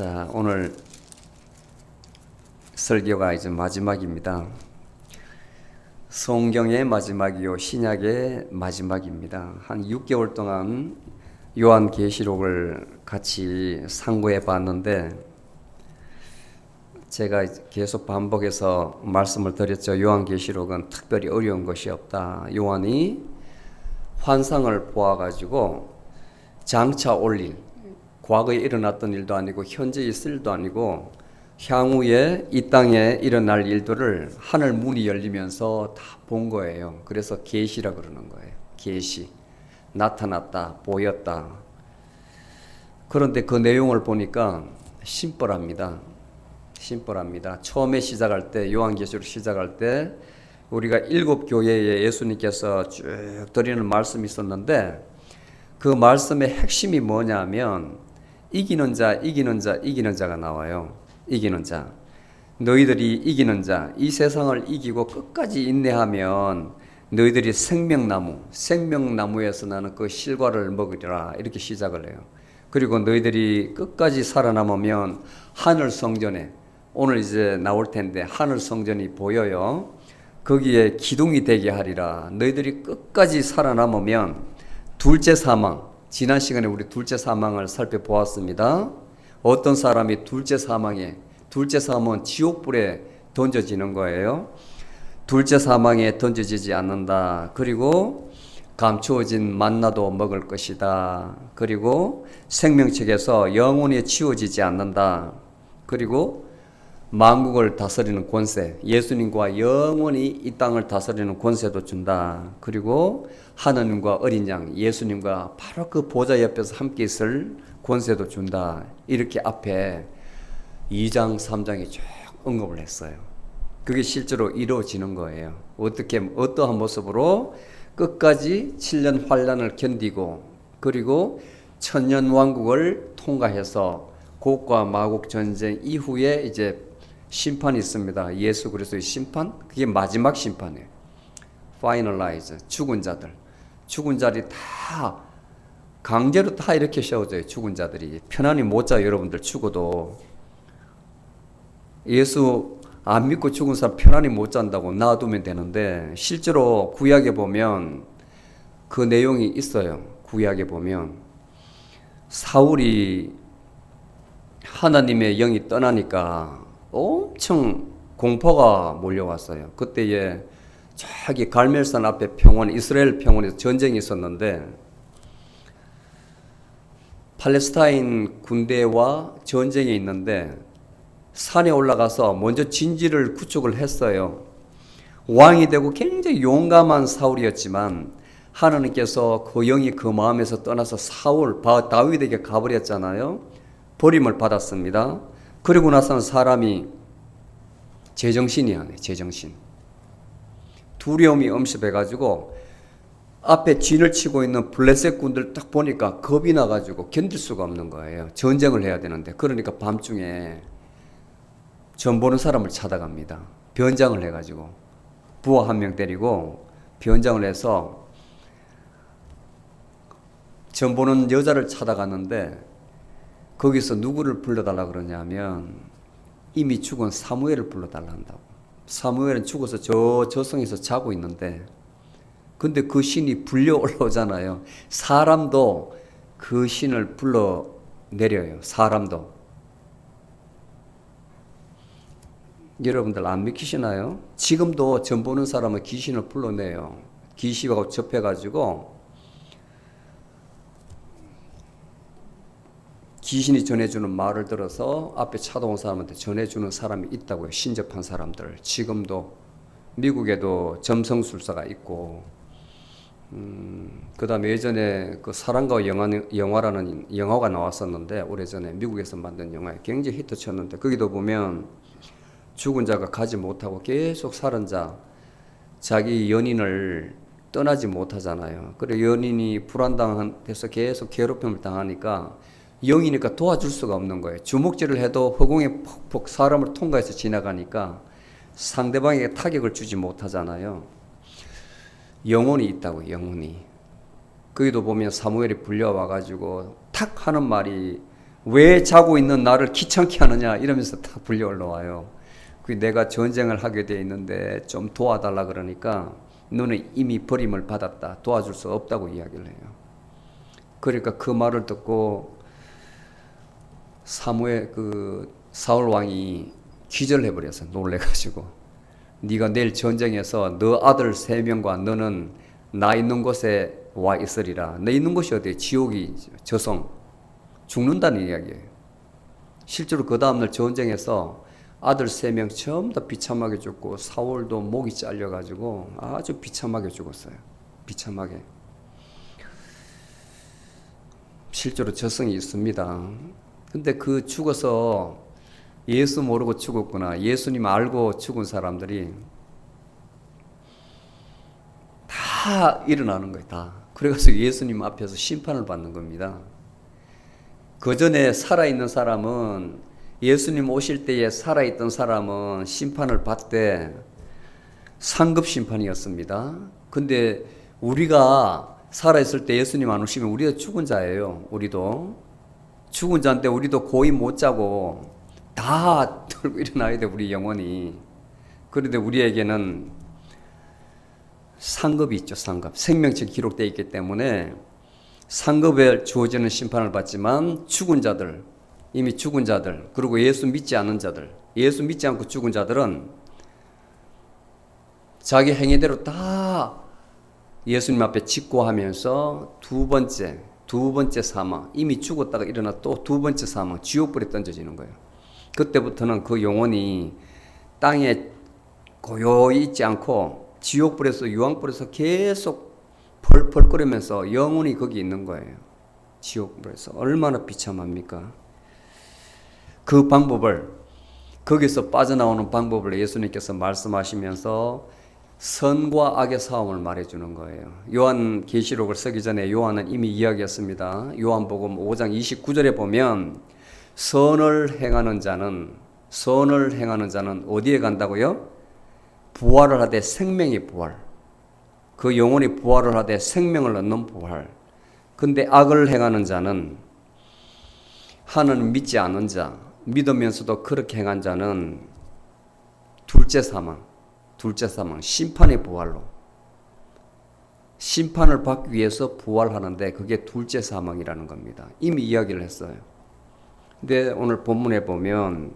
자, 오늘 설교가 이제 마지막입니다. 성경의 마지막이요, 신약의 마지막입니다. 한 6개월 동안 요한계시록을 같이 상고해 봤는데, 제가 계속 반복해서 말씀을 드렸죠. 요한계시록은 특별히 어려운 것이 없다. 요한이 환상을 보아가지고 장차 올 일, 과거에 일어났던 일도 아니고 현재 있을 일도 아니고 향후에 이 땅에 일어날 일들을 하늘 문이 열리면서 다 본 거예요. 그래서 계시라 그러는 거예요. 계시. 나타났다, 보였다. 그런데 그 내용을 보니까 심플합니다. 심플합니다. 처음에 시작할 때, 요한계시록 시작할 때 우리가 7 교회에 예수님께서 쭉 드리는 말씀이 있었는데, 그 말씀의 핵심이 뭐냐면 이기는 자, 이기는 자, 이기는 자가 나와요. 이기는 자. 너희들이 이기는 자, 이 세상을 이기고 끝까지 인내하면 너희들이 생명나무에서 나는 그 실과를 먹으리라, 이렇게 시작을 해요. 그리고 너희들이 끝까지 살아남으면 하늘 성전에, 오늘 이제 나올 텐데 하늘 성전이 보여요. 거기에 기둥이 되게 하리라. 너희들이 끝까지 살아남으면 둘째 사망, 지난 시간에 우리 둘째 사망을 살펴보았습니다. 어떤 사람이 둘째 사망은 지옥불에 던져지는 거예요. 둘째 사망에 던져지지 않는다. 그리고 감추어진 만나도 먹을 것이다. 그리고 생명책에서 영원히 치워지지 않는다. 그리고 만국을 다스리는 권세, 예수님과 영원히 이 땅을 다스리는 권세도 준다. 그리고 하느님과 어린 양, 예수님과 바로 그 보좌 옆에서 함께 있을 권세도 준다. 이렇게 앞에 2장 3장에 쭉 언급을 했어요. 그게 실제로 이루어지는 거예요. 어떠한 모습으로 끝까지 7년 환란을 견디고, 그리고 천년 왕국을 통과해서 곡과 마곡 전쟁 이후에 이제 심판이 있습니다. 예수 그리스도의 심판, 그게 마지막 심판이에요. Finalize, 죽은 자들이 다 강제로 다 이렇게 세워져요. 죽은 자들이 편안히 못 자요. 여러분들 죽어도 예수 안 믿고 죽은 사람 편안히 못 잔다고 놔두면 되는데, 실제로 구약에 보면 그 내용이 있어요. 구약에 보면 사울이 하나님의 영이 떠나니까 엄청 공포가 몰려왔어요. 그때에 저기 갈멜산 앞에 이스라엘 평원에서 전쟁이 있었는데, 팔레스타인 군대와 전쟁이 있는데 산에 올라가서 먼저 진지를 구축을 했어요. 왕이 되고 굉장히 용감한 사울이었지만 하나님께서 그 영이 그 마음에서 떠나서 다윗에게 가버렸잖아요. 버림을 받았습니다. 그리고 나서는 사람이 제정신이 아니에요. 제정신. 두려움이 엄습해가지고 앞에 진을 치고 있는 블레셋 군들 딱 보니까 겁이 나가지고 견딜 수가 없는 거예요. 전쟁을 해야 되는데. 그러니까 밤중에 전 보는 사람을 찾아갑니다. 변장을 해가지고 부하 한 명 데리고 변장을 해서 전 보는 여자를 찾아갔는데, 거기서 누구를 불러달라 그러냐면 이미 죽은 사무엘을 불러달라 한다고. 사무엘은 죽어서 저 성에서 자고 있는데, 근데 그 신이 불려 올라오잖아요. 사람도 그 신을 불러내려요. 사람도. 여러분들 안 믿기시나요? 지금도 전 보는 사람은 귀신을 불러내요. 귀신하고 접해가지고 귀신이 전해주는 말을 들어서 앞에 찾아온 사람한테 전해주는 사람이 있다고요. 신접한 사람들. 지금도 미국에도 점성술사가 있고, 그 다음에 예전에 그 사랑과 영화라는 영화가 나왔었는데, 오래전에 미국에서 만든 영화에 굉장히 히트쳤는데, 거기도 보면 죽은 자가 가지 못하고 계속 살은 자, 자기 연인을 떠나지 못하잖아요. 그래 연인이 불안당해서 계속 괴롭힘을 당하니까 영이니까 도와줄 수가 없는 거예요. 주먹질을 해도 허공에 퍽퍽 사람을 통과해서 지나가니까 상대방에게 타격을 주지 못하잖아요. 영혼이 있다고, 영혼이. 거기도 보면 사무엘이 불려와가지고 탁 하는 말이 왜 자고 있는 나를 귀찮게 하느냐 이러면서 다 불려 올라와요. 그 내가 전쟁을 하게 돼 있는데 좀 도와달라 그러니까 너는 이미 버림을 받았다. 도와줄 수 없다고 이야기를 해요. 그러니까 그 말을 듣고 사울 왕이 기절해 버려서 놀래가지고 네가 내일 전쟁에서 너 아들 3명과 너는 나 있는 곳에 와 있으리라. 너 있는 곳이 어디에? 지옥이 저성 죽는다는 이야기예요. 실제로 그 다음날 전쟁에서 아들 3명 전부 다 비참하게 죽고 사울도 목이 잘려가지고 아주 비참하게 죽었어요. 비참하게. 실제로 저성이 있습니다. 근데 그 죽어서 예수 모르고 죽었구나, 예수님 알고 죽은 사람들이 다 일어나는 거예요. 다. 그래서 예수님 앞에서 심판을 받는 겁니다. 그 전에 살아있는 사람은, 예수님 오실 때에 살아있던 사람은 심판을 받되 상급 심판이었습니다. 근데 우리가 살아있을 때 예수님 안 오시면 우리도 죽은 자예요. 우리도 죽은 자인데 우리도 고이 못 자고 다 들고 일어나야 돼, 우리 영혼이. 그런데 우리에게는 상급이 있죠. 상급. 생명책 기록되어 있기 때문에 상급에 주어지는 심판을 받지만 죽은 자들, 이미 죽은 자들, 그리고 예수 믿지 않는 자들, 예수 믿지 않고 죽은 자들은 자기 행위대로 다 예수님 앞에 직고하면서 두 번째 사망, 이미 죽었다가 일어나 또 두 번째 사망, 지옥불에 던져지는 거예요. 그때부터는 그 영혼이 땅에 고요히 있지 않고 지옥불에서, 유황불에서 계속 펄펄 끓으면서 영혼이 거기 있는 거예요. 지옥불에서. 얼마나 비참합니까? 그 방법을, 거기서 빠져나오는 방법을 예수님께서 말씀하시면서 선과 악의 싸움을 말해주는 거예요. 요한계시록을 쓰기 전에 요한은 이미 이야기했습니다. 요한복음 5장 29절에 보면 선을 행하는 자는 어디에 간다고요? 부활을 하되 생명의 부활. 그 영혼이 부활을 하되 생명을 얻는 부활. 근데 악을 행하는 자는, 하나님 믿지 않는 자, 믿으면서도 그렇게 행한 자는 둘째 사망, 심판의 부활로. 심판을 받기 위해서 부활하는데 그게 둘째 사망이라는 겁니다. 이미 이야기를 했어요. 근데 오늘 본문에 보면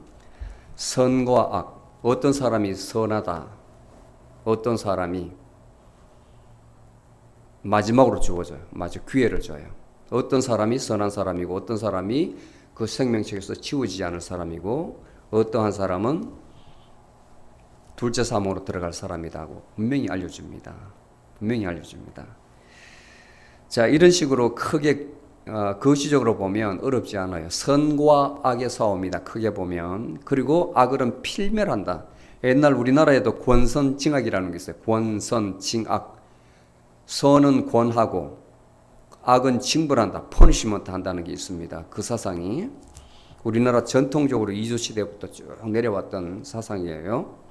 선과 악, 어떤 사람이 선하다, 어떤 사람이 마지막으로 주어져요. 기회를 줘요. 어떤 사람이 선한 사람이고 어떤 사람이 그 생명책에서 지워지지 않을 사람이고 어떠한 사람은 둘째 사망으로 들어갈 사람이라고 분명히 알려줍니다. 자, 이런 식으로 크게 거시적으로 보면 어렵지 않아요. 선과 악의 싸움이다, 크게 보면. 그리고 악은 필멸한다. 옛날 우리나라에도 권선징악이라는 게 있어요. 권선징악. 선은 권하고 악은 징벌한다, 퍼니시먼트 한다는 게 있습니다. 그 사상이 우리나라 전통적으로 이주시대부터 쭉 내려왔던 사상이에요.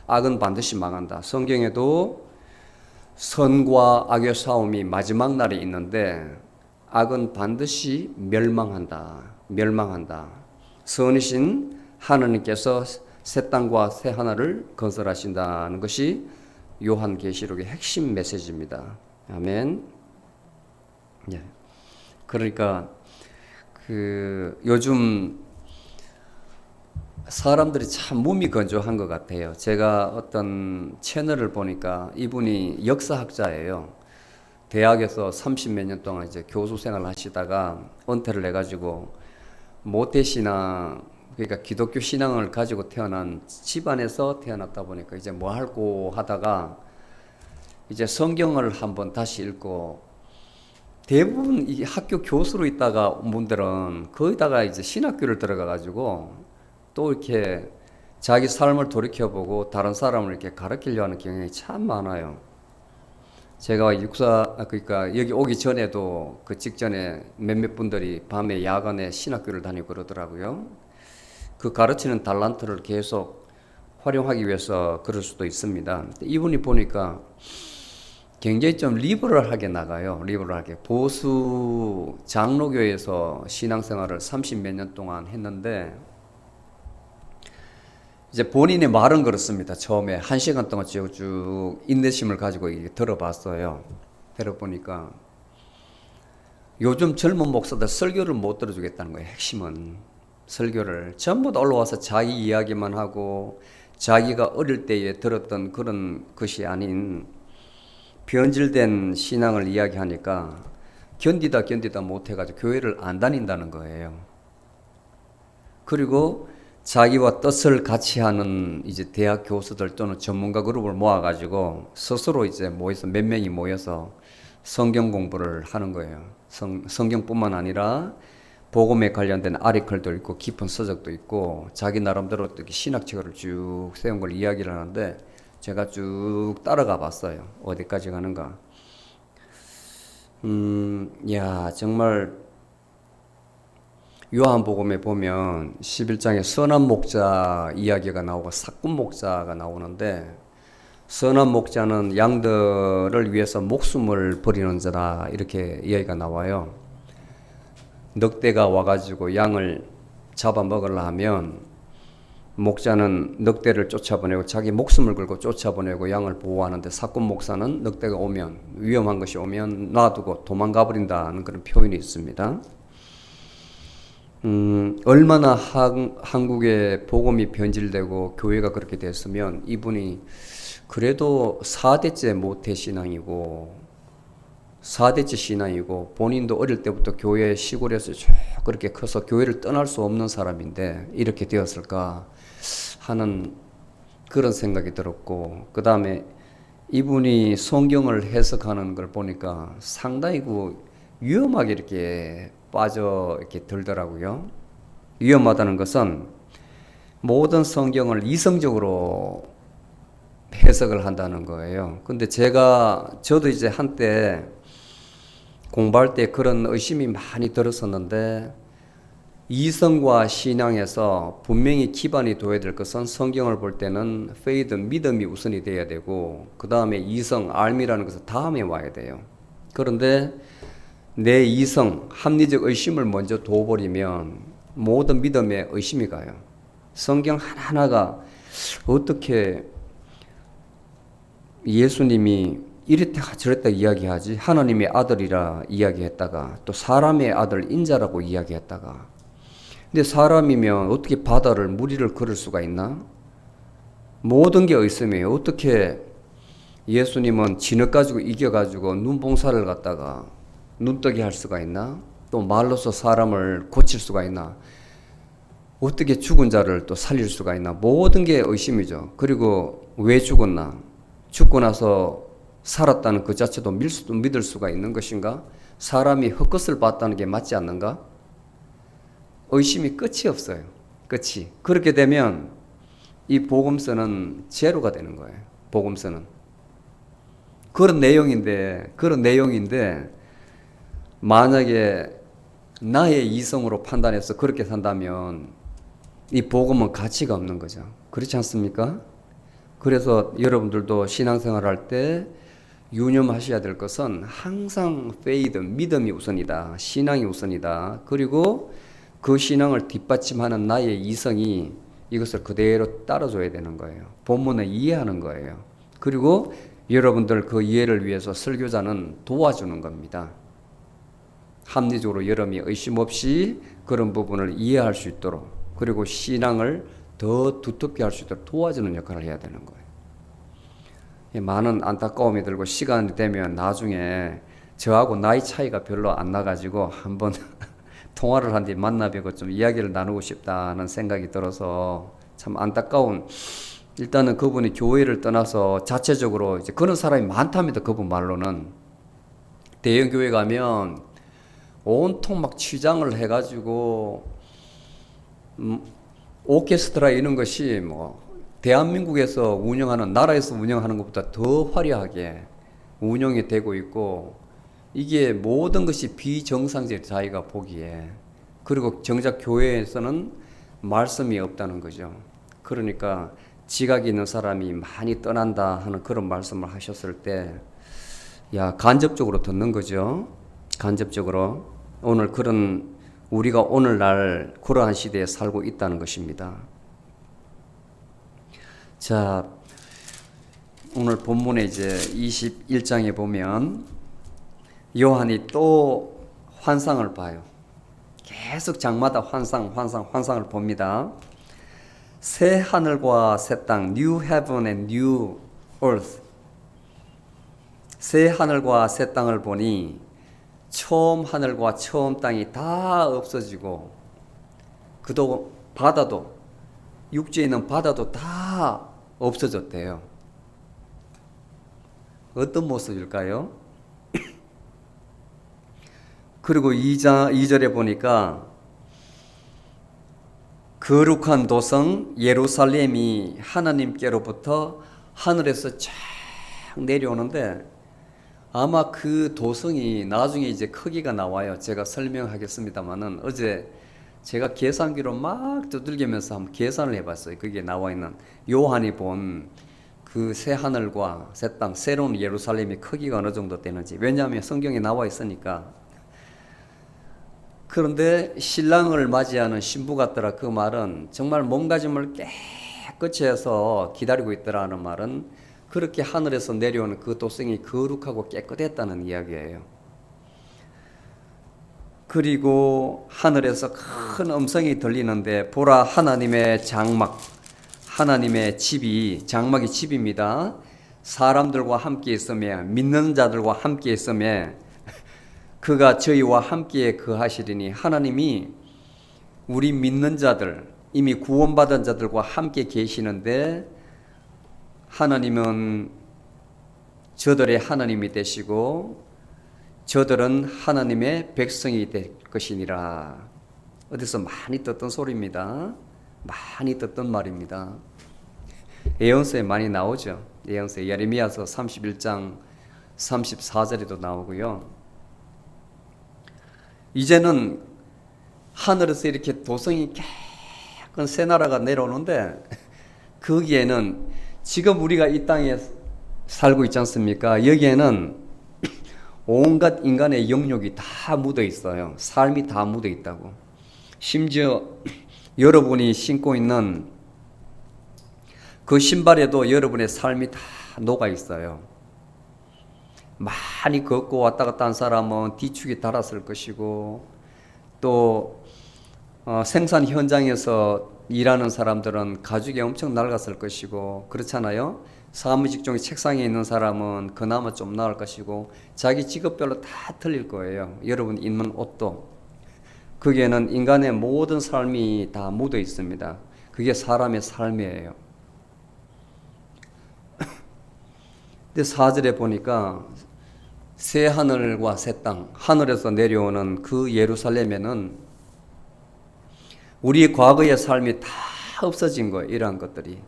악은 반드시 망한다. 성경에도 선과 악의 싸움이 마지막 날에 있는데 악은 반드시 멸망한다. 선이신 하나님께서 새 땅과 새 하늘을 건설하신다는 것이 요한계시록의 핵심 메시지입니다. 아멘. 예. 그러니까 요즘 사람들이 참 몸이 건조한 것 같아요. 제가 어떤 채널을 보니까 이분이 역사학자예요. 대학에서 30몇 년 동안 이제 교수 생활을 하시다가 은퇴를 해가지고 모태신앙, 그러니까 기독교 신앙을 가지고 태어난 집안에서 태어났다 보니까 이제 뭐 할고 하다가 이제 성경을 한번 다시 읽고, 대부분 이 학교 교수로 있다가 온 분들은 거기다가 이제 신학교를 들어가가지고 또 이렇게 자기 삶을 돌이켜보고 다른 사람을 이렇게 가르치려 하는 경향이 참 많아요. 제가 그러니까 여기 오기 전에도 그 직전에 몇몇 분들이 밤에 야간에 신학교를 다니고 그러더라고요. 그 가르치는 달란트를 계속 활용하기 위해서 그럴 수도 있습니다. 이분이 보니까 굉장히 좀 리버럴하게 나가요. 리버럴하게. 보수 장로교에서 신앙생활을 30 몇 년 동안 했는데 이제 본인의 말은 그렇습니다. 처음에 1시간 동안 쭉 인내심을 가지고 들어봤어요. 들어보니까 요즘 젊은 목사들 설교를 못 들어주겠다는 거예요. 핵심은 설교를 전부 다 올라와서 자기 이야기만 하고 자기가 어릴 때에 들었던 그런 것이 아닌 변질된 신앙을 이야기하니까 견디다 못해가지고 교회를 안 다닌다는 거예요. 그리고 자기와 뜻을 같이 하는 이제 대학 교수들 또는 전문가 그룹을 모아가지고 스스로 이제 모여서 몇 명이 모여서 성경 공부를 하는 거예요. 성경뿐만 아니라 복음에 관련된 아리클도 있고 깊은 서적도 있고 자기 나름대로 신학책을 쭉 세운 걸 이야기를 하는데 제가 쭉 따라가 봤어요. 어디까지 가는가. 야, 정말 요한복음에 보면 11장에 선한 목자 이야기가 나오고 사꾼 목자가 나오는데 선한 목자는 양들을 위해서 목숨을 버리는 자다 이렇게 이야기가 나와요. 늑대가 와가지고 양을 잡아먹으려 하면 목자는 늑대를 쫓아보내고 자기 목숨을 걸고 쫓아보내고 양을 보호하는데 사꾼 목사는 늑대가 오면 위험한 것이 오면 놔두고 도망가 버린다는 그런 표현이 있습니다. 얼마나 한국의 복음이 변질되고 교회가 그렇게 됐으면 이분이 그래도 4대째 모태신앙이고 4대째 신앙이고 본인도 어릴 때부터 교회 시골에서 쭉 그렇게 커서 교회를 떠날 수 없는 사람인데 이렇게 되었을까 하는 그런 생각이 들었고 그 다음에 이분이 성경을 해석하는 걸 보니까 상당히 위험하게 이렇게 빠져 이렇게 들더라고요. 위험하다는 것은 모든 성경을 이성적으로 해석을 한다는 거예요. 근데 저도 이제 한때 공부할 때 그런 의심이 많이 들었었는데 이성과 신앙에서 분명히 기반이 둬야 될 것은 성경을 볼 때는 faith, 믿음이 우선이 돼야 되고 그 다음에 이성, 알미라는 것은 다음에 와야 돼요. 그런데 내 이성, 합리적 의심을 먼저 둬버리면 모든 믿음에 의심이 가요. 성경 하나하나가 어떻게 예수님이 이랬다 저랬다 이야기하지 하나님의 아들이라 이야기했다가 또 사람의 아들 인자라고 이야기했다가 근데 사람이면 어떻게 바다를 무리를 걸을 수가 있나? 모든 게 의심이에요. 어떻게 예수님은 진흙 가지고 이겨가지고 눈봉사를 갖다가 눈뜨게 할 수가 있나? 또 말로서 사람을 고칠 수가 있나? 어떻게 죽은 자를 또 살릴 수가 있나? 모든 게 의심이죠. 그리고 왜 죽었나? 죽고 나서 살았다는 그 자체도 믿을 수가 있는 것인가? 사람이 헛것을 봤다는 게 맞지 않는가? 의심이 끝이 없어요. 끝이. 그렇게 되면 이 복음서는 제로가 되는 거예요. 복음서는. 그런 내용인데 만약에 나의 이성으로 판단해서 그렇게 산다면 이 복음은 가치가 없는 거죠. 그렇지 않습니까? 그래서 여러분들도 신앙생활 할 때 유념하셔야 될 것은 항상 faith, 믿음이 우선이다. 신앙이 우선이다. 그리고 그 신앙을 뒷받침하는 나의 이성이 이것을 그대로 따라줘야 되는 거예요. 본문을 이해하는 거예요. 그리고 여러분들 그 이해를 위해서 설교자는 도와주는 겁니다. 합리적으로 여러분이 의심 없이 그런 부분을 이해할 수 있도록 그리고 신앙을 더 두텁게 할 수 있도록 도와주는 역할을 해야 되는 거예요. 많은 안타까움이 들고 시간이 되면 나중에 저하고 나이 차이가 별로 안 나가지고 한번 통화를 한 뒤 만나뵈고 좀 이야기를 나누고 싶다는 생각이 들어서 참 안타까운 일단은 그분이 교회를 떠나서 자체적으로 이제 그런 사람이 많답니다. 그분 말로는 대형 교회 가면 온통 막 취장을 해가지고 오케스트라 이런 것이 뭐 대한민국에서 운영하는 나라에서 운영하는 것보다 더 화려하게 운영이 되고 있고 이게 모든 것이 비정상적 자기가 보기에 그리고 정작 교회에서는 말씀이 없다는 거죠. 그러니까 지각이 있는 사람이 많이 떠난다 하는 그런 말씀을 하셨을 때 야, 간접적으로 듣는 거죠. 간접적으로. 오늘 그런, 우리가 오늘날 그러한 시대에 살고 있다는 것입니다. 자, 오늘 본문에 이제 21장에 보면 요한이 또 환상을 봐요. 계속 장마다 환상을 봅니다. 새 하늘과 새 땅, New Heaven and New Earth. 새 하늘과 새 땅을 보니 처음 하늘과 처음 땅이 다 없어지고 그도 바다도, 육지에 있는 바다도 다 없어졌대요. 어떤 모습일까요? 그리고 2절에 보니까 거룩한 도성 예루살렘이 하나님께로부터 하늘에서 쫙 내려오는데 아마 그 도성이 나중에 이제 크기가 나와요. 제가 설명하겠습니다만은 어제 제가 계산기로 막 두들기면서 한번 계산을 해봤어요. 거기에 나와 있는 요한이 본 그 새 하늘과 새 땅, 새로운 예루살렘의 크기가 어느 정도 되는지. 왜냐하면 성경에 나와 있으니까. 그런데 신랑을 맞이하는 신부 같더라. 그 말은 정말 몸가짐을 깨끗이 해서 기다리고 있더라는 말은 그렇게 하늘에서 내려오는 그 도성이 거룩하고 깨끗했다는 이야기예요. 그리고 하늘에서 큰 음성이 들리는데 보라 하나님의 장막, 하나님의 집이, 장막이 집입니다. 사람들과 함께 있으며 믿는 자들과 함께 있으며 그가 저희와 함께 거하시리니 하나님이 우리 믿는 자들, 이미 구원받은 자들과 함께 계시는데 하나님은 저들의 하나님이 되시고 저들은 하나님의 백성이 될 것이니라. 어디서 많이 듣던 소리입니다. 많이 듣던 말입니다. 예언서에 많이 나오죠. 예언서 예레미야서 31장 34절에도 나오고요. 이제는 하늘에서 이렇게 도성이 깨끗한 새 나라가 내려오는데 거기에는 지금 우리가 이 땅에 살고 있지 않습니까? 여기에는 온갖 인간의 영역이 다 묻어 있어요. 삶이 다 묻어 있다고. 심지어 여러분이 신고 있는 그 신발에도 여러분의 삶이 다 녹아 있어요. 많이 걷고 왔다 갔다 한 사람은 뒤축이 닳았을 것이고 또 생산 현장에서 일하는 사람들은 가죽이 엄청 낡았을 것이고 그렇잖아요. 사무직종 책상에 있는 사람은 그나마 좀 나을 것이고 자기 직업별로 다 틀릴 거예요. 여러분 입는 옷도 거기에는 인간의 모든 삶이 다 묻어 있습니다. 그게 사람의 삶이에요. 근데 4절에 보니까 새 하늘과 새 땅, 하늘에서 내려오는 그 예루살렘에는 우리의 과거의 삶이 다 없어진 거예요. 이러한 것들이.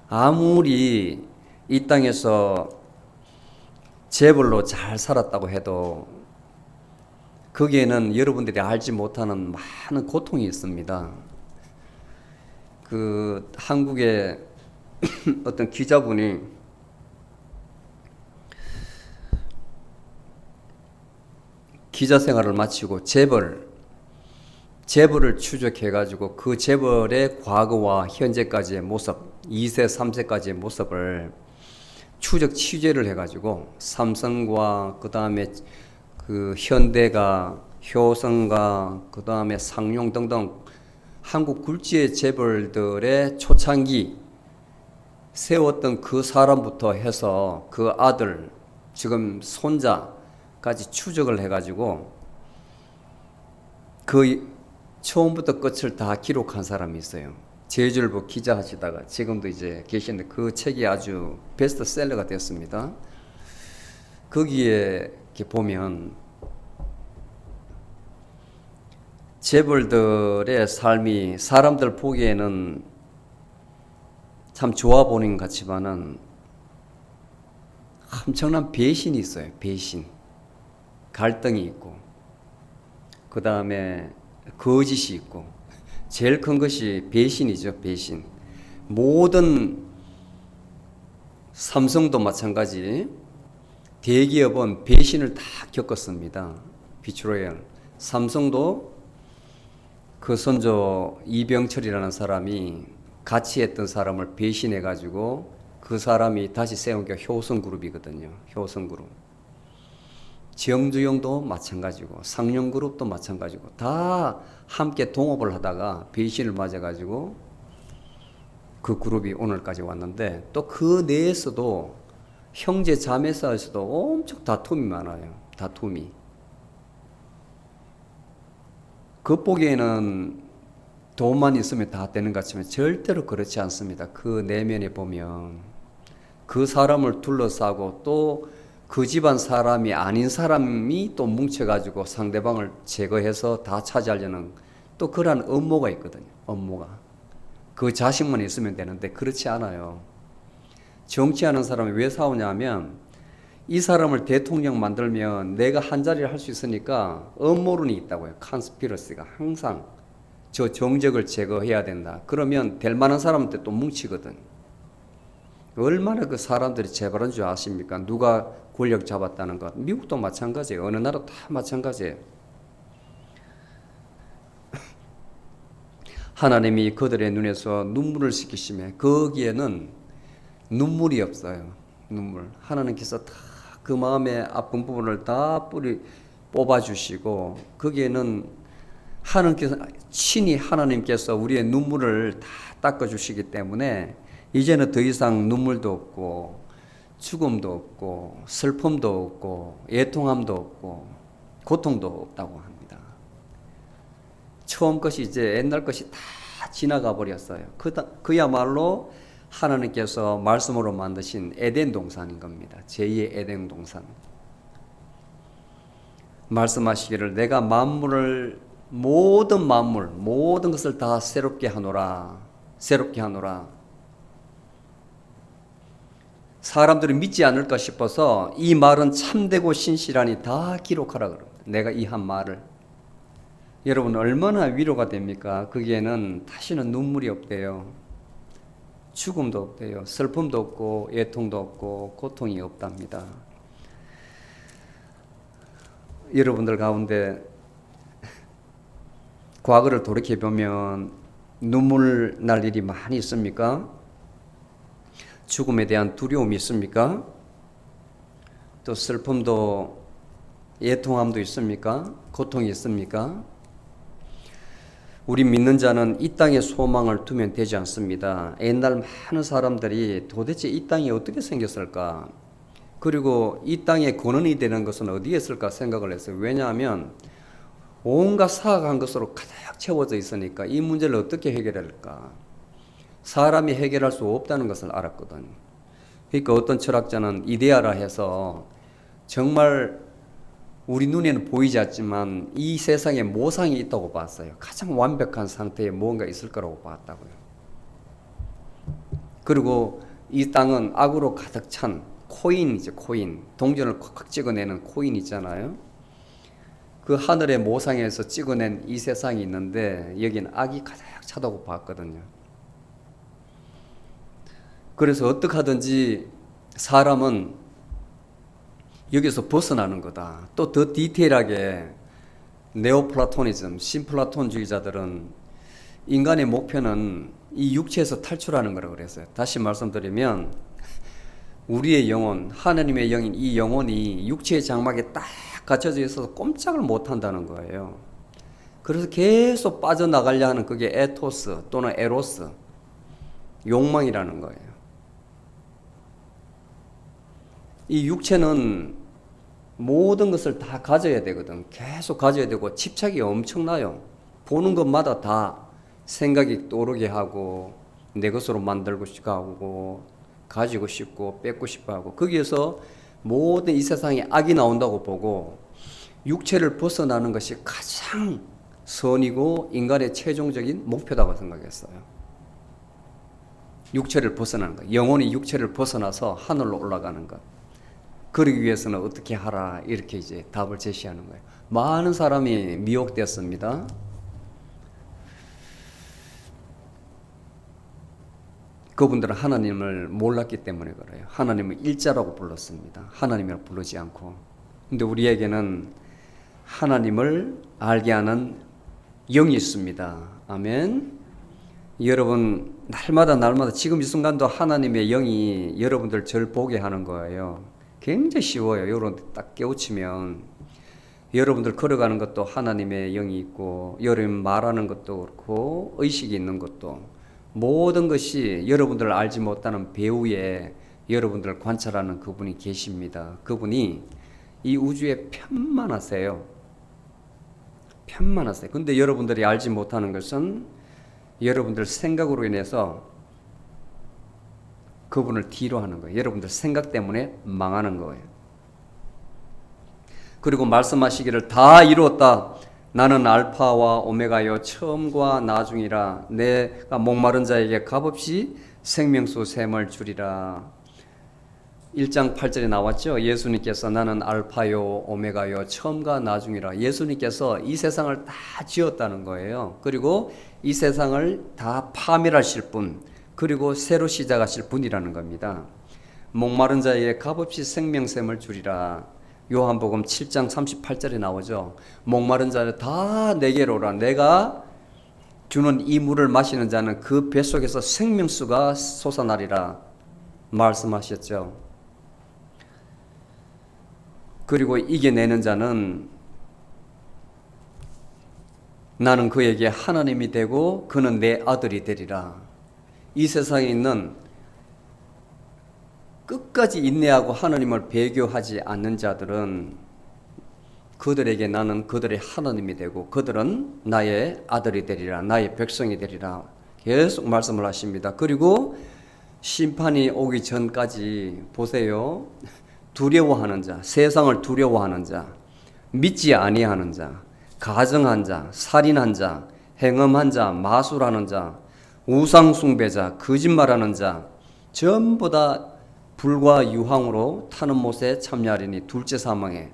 아무리 이 땅에서 재벌로 잘 살았다고 해도 거기에는 여러분들이 알지 못하는 많은 고통이 있습니다. 그 한국의 어떤 기자분이 기자 생활을 마치고 재벌을 추적해가지고 그 재벌의 과거와 현재까지의 모습, 2세, 3세까지의 모습을 추적 취재를 해가지고 삼성과 그 다음에 그 현대가, 효성과 그 다음에 상용 등등 한국 굴지의 재벌들의 초창기 세웠던 그 사람부터 해서 그 아들, 지금 손자까지 추적을 해가지고 그 처음부터 끝을 다 기록한 사람이 있어요. 제일주일보 기자 하시다가 지금도 이제 계시는데 그 책이 아주 베스트셀러가 됐습니다. 거기에 이렇게 보면 재벌들의 삶이 사람들 보기에는 참 좋아 보이는 것 같지만은 엄청난 배신이 있어요. 배신, 갈등이 있고 그 다음에 거짓이 있고 제일 큰 것이 배신이죠. 배신. 모든 삼성도 마찬가지 대기업은 배신을 다 겪었습니다. 비추로열. 삼성도 그 선조 이병철이라는 사람이 같이 했던 사람을 배신해가지고 그 사람이 다시 세운 게 효성그룹이거든요. 효성그룹. 정주영도 마찬가지고 상영그룹도 마찬가지고 다 함께 동업을 하다가 배신을 맞아가지고 그 그룹이 오늘까지 왔는데 또 그 내에서도 형제 자매 사이에서도 엄청 다툼이 많아요. 다툼이. 겉보기에는 돈만 있으면 다 되는 것 같지만 절대로 그렇지 않습니다. 그 내면에 보면 그 사람을 둘러싸고 또 그 집안 사람이 아닌 사람이 또 뭉쳐가지고 상대방을 제거해서 다 차지하려는 또 그러한 음모가 있거든요. 음모가. 그 자식만 있으면 되는데 그렇지 않아요. 정치하는 사람이 왜 싸우냐면 이 사람을 대통령 만들면 내가 한 자리를 할 수 있으니까 음모론이 있다고요. 컨스피러시가 항상 저 정적을 제거해야 된다. 그러면 될 만한 사람한테 또 뭉치거든. 얼마나 그 사람들이 재발한 줄 아십니까? 누가 권력 잡았다는 것. 미국도 마찬가지예요. 어느 나라 다 마찬가지예요. 하나님이 그들의 눈에서 눈물을 씻기시며 거기에는 눈물이 없어요. 눈물. 하나님께서 다 그 마음의 아픈 부분을 다 뽑아주시고 거기에는 친히 하나님께서 우리의 눈물을 다 닦아주시기 때문에 이제는 더 이상 눈물도 없고 죽음도 없고 슬픔도 없고 애통함도 없고 고통도 없다고 합니다. 처음 것이 이제 옛날 것이 다 지나가 버렸어요. 그야말로 하나님께서 말씀으로 만드신 에덴 동산인 겁니다. 제2의 에덴 동산. 말씀하시기를 내가 만물을 모든 만물 모든 것을 다 새롭게 하노라. 새롭게 하노라. 사람들이 믿지 않을까 싶어서 이 말은 참되고 신실하니 다 기록하라 그럽니다. 내가 이 한 말을. 여러분 얼마나 위로가 됩니까? 거기에는 다시는 눈물이 없대요. 죽음도 없대요. 슬픔도 없고 애통도 없고 고통이 없답니다. 여러분들 가운데 과거를 돌이켜보면 눈물 날 일이 많이 있습니까? 죽음에 대한 두려움이 있습니까? 또 슬픔도 애통함도 있습니까? 고통이 있습니까? 우리 믿는 자는 이 땅에 소망을 두면 되지 않습니다. 옛날 많은 사람들이 도대체 이 땅이 어떻게 생겼을까? 그리고 이 땅에 근원이 되는 것은 어디에 있을까 생각을 했어요. 왜냐하면 온갖 사악한 것으로 가득 채워져 있으니까 이 문제를 어떻게 해결할까? 사람이 해결할 수 없다는 것을 알았거든요. 그러니까 어떤 철학자는 이데아라 해서 정말 우리 눈에는 보이지 않지만 이 세상에 모상이 있다고 봤어요. 가장 완벽한 상태에 뭔가 있을 거라고 봤다고요. 그리고 이 땅은 악으로 가득 찬 코인이죠. 코인. 동전을 콱콱 찍어내는 코인 있잖아요. 그 하늘의 모상에서 찍어낸 이 세상이 있는데 여기는 악이 가득 차다고 봤거든요. 그래서 어떻게 하든지 사람은 여기서 벗어나는 거다. 또 더 디테일하게 네오플라토니즘, 신플라톤주의자들은 인간의 목표는 이 육체에서 탈출하는 거라고 그랬어요. 다시 말씀드리면 우리의 영혼, 하나님의 영인 이 영혼이 육체의 장막에 딱 갇혀져 있어서 꼼짝을 못한다는 거예요. 그래서 계속 빠져나가려 하는 그게 에토스 또는 에로스, 욕망이라는 거예요. 이 육체는 모든 것을 다 가져야 되거든. 계속 가져야 되고 집착이 엄청나요. 보는 것마다 다 생각이 떠오르게 하고 내 것으로 만들고 싶고 하고 가지고 싶고 뺏고 싶어 하고 거기에서 모든 이 세상에 악이 나온다고 보고 육체를 벗어나는 것이 가장 선이고 인간의 최종적인 목표다고 생각했어요. 육체를 벗어나는 것. 영혼이 육체를 벗어나서 하늘로 올라가는 것. 그러기 위해서는 어떻게 하라 이렇게 이제 답을 제시하는 거예요. 많은 사람이 미혹되었습니다. 그분들은 하나님을 몰랐기 때문에 그래요. 하나님을 일자라고 불렀습니다. 하나님이라고 부르지 않고. 근데 우리에게는 하나님을 알게 하는 영이 있습니다. 아멘. 여러분 날마다 지금 이 순간도 하나님의 영이 여러분들 절 보게 하는 거예요. 굉장히 쉬워요. 여러분 딱 깨우치면 여러분들 걸어가는 것도 하나님의 영이 있고, 여러분 말하는 것도 그렇고, 의식이 있는 것도, 모든 것이 여러분들 알지 못하는 배후에 여러분들 관찰하는 그분이 계십니다. 그분이 이 우주에 편만하세요. 편만하세요. 근데 여러분들이 알지 못하는 것은 여러분들 생각으로 인해서 그분을 뒤로 하는 거예요. 여러분들 생각 때문에 망하는 거예요. 그리고 말씀하시기를 다 이루었다. 나는 알파와 오메가요 처음과 나중이라. 내가 목마른 자에게 값없이 생명수 샘을 주리라. 1장 8절에 나왔죠. 예수님께서 나는 알파요 오메가요 처음과 나중이라. 예수님께서 이 세상을 다 지었다는 거예요. 그리고 이 세상을 다 파멸하실 분, 그리고 새로 시작하실 분이라는 겁니다. 목마른 자에게 값없이 생명샘을 주리라. 요한복음 7장 38절에 나오죠. 목마른 자는 다 내게로 오라. 내가 주는 이 물을 마시는 자는 그 뱃속에서 생명수가 솟아나리라 말씀하셨죠. 그리고 이겨내는 자는 나는 그에게 하나님이 되고 그는 내 아들이 되리라. 이 세상에 있는 끝까지 인내하고 하나님을 배교하지 않는 자들은 그들에게 나는 그들의 하나님이 되고 그들은 나의 아들이 되리라. 나의 백성이 되리라. 계속 말씀을 하십니다. 그리고 심판이 오기 전까지 보세요. 두려워하는 자, 세상을 두려워하는 자, 믿지 아니하는 자, 가증한 자, 살인한 자, 행음한 자, 마술하는 자, 우상숭배자, 거짓말하는 자, 전부 다 불과 유황으로 타는 못에 참여하리니 둘째 사망에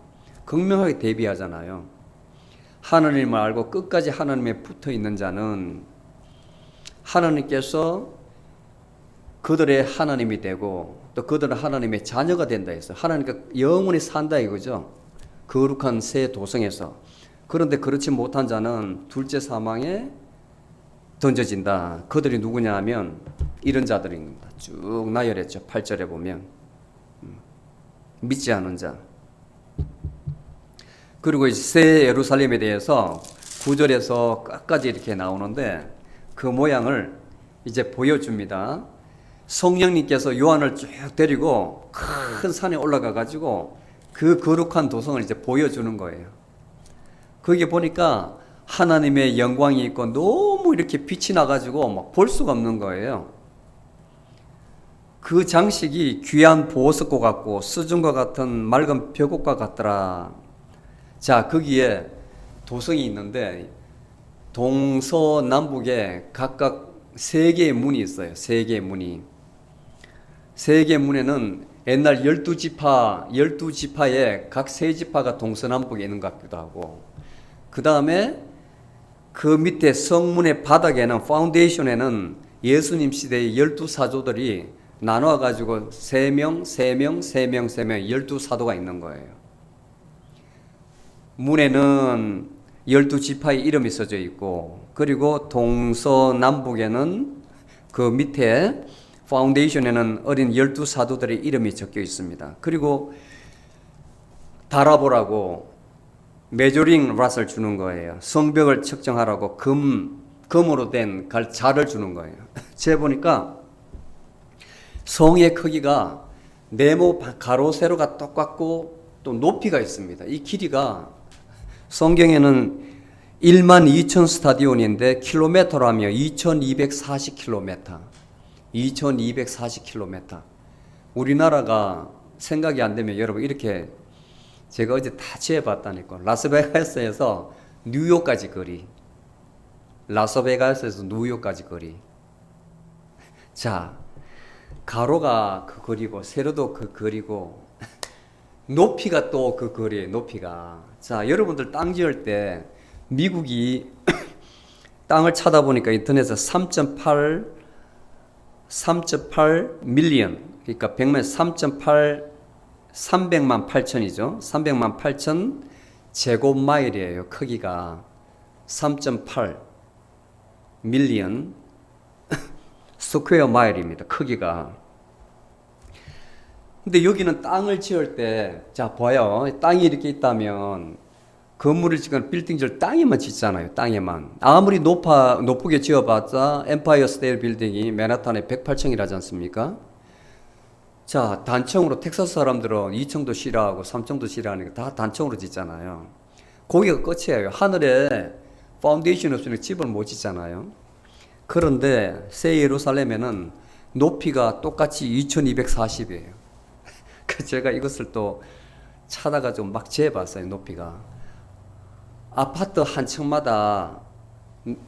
극명하게 대비하잖아요. 하나님을 알고 끝까지 하나님에 붙어 있는 자는 하나님께서 그들의 하나님이 되고 또 그들은 하나님의 자녀가 된다 해서 하나님과 영원히 산다 이거죠. 거룩한 새 도성에서. 그런데 그렇지 못한 자는 둘째 사망에 던져진다. 그들이 누구냐 하면 이런 자들입니다. 쭉 나열했죠. 8절에 보면 믿지 않은 자. 그리고 새 예루살렘에 대해서 9절에서 끝까지 이렇게 나오는데 그 모양을 이제 보여줍니다. 성령님께서 요한을 쭉 데리고 큰 산에 올라가 가지고 그 거룩한 도성을 이제 보여주는 거예요. 거기 보니까 하나님의 영광이 있고 너무 이렇게 빛이 나가지고 막 볼 수가 없는 거예요. 그 장식이 귀한 보석과 같고 수준과 같은 맑은 벽옥과 같더라. 자, 거기에 도성이 있는데 동서남북에 각각 3개의 문이 있어요. 3개의 문이. 3개의 문에는 옛날 12지파에 각 3지파가 동서남북에 있는 것 같기도 하고, 그 다음에 그 밑에 성문의 바닥에는 파운데이션에는 예수님 시대의 12사도들이 나눠가지고 3명, 12사도가 있는 거예요. 문에는 12지파의 이름이 써져 있고, 그리고 동서남북에는 그 밑에 파운데이션에는 어린 12사도들의 이름이 적혀 있습니다. 그리고 달아보라고 메저링 랏을 주는 거예요. 성벽을 측정하라고 금으로 된 자를 주는 거예요. 제가 보니까 성의 크기가 네모 가로 세로가 똑같고 또 높이가 있습니다. 이 길이가 성경에는 12,000 스타디온인데 킬로미터로 하면 2240km. 2240km. 우리나라가 생각이 안 되면 여러분 이렇게 제가 어제 다 재봤다니까. 라스베가스에서 뉴욕까지 거리. 라스베가스에서 뉴욕까지 거리. 자, 가로가 그 거리고 세로도 그 거리고 높이가 또 그 거리예요. 높이가. 자, 여러분들 땅 지을 때 미국이 땅을 찾아보니까 인터넷에서 3.8 밀리언, 그러니까 100만 3.8 300만 8천이죠. 300만 8천 제곱마일이에요. 크기가 3.8 밀리언 스퀘어 마일입니다. 크기가. 근데 여기는 땅을 지을 때, 자, 봐요. 땅이 이렇게 있다면 건물을 짓거나 빌딩 지을 땅에만 짓잖아요. 땅에만. 아무리 높게 지어봤자 엠파이어 스테이트 빌딩이 맨하탄에 108층이라지 않습니까? 자, 단층으로 텍사스 사람들은 2층도 싫어하고 3층도 싫어하니까 다 단층으로 짓잖아요. 거기가 끝이에요. 하늘에 파운데이션 없으면 집을 못 짓잖아요. 그런데 새 예루살렘에는 높이가 똑같이 2240이에요. 제가 이것을 또 찾아가지고 막 재봤어요. 높이가. 아파트 한 층마다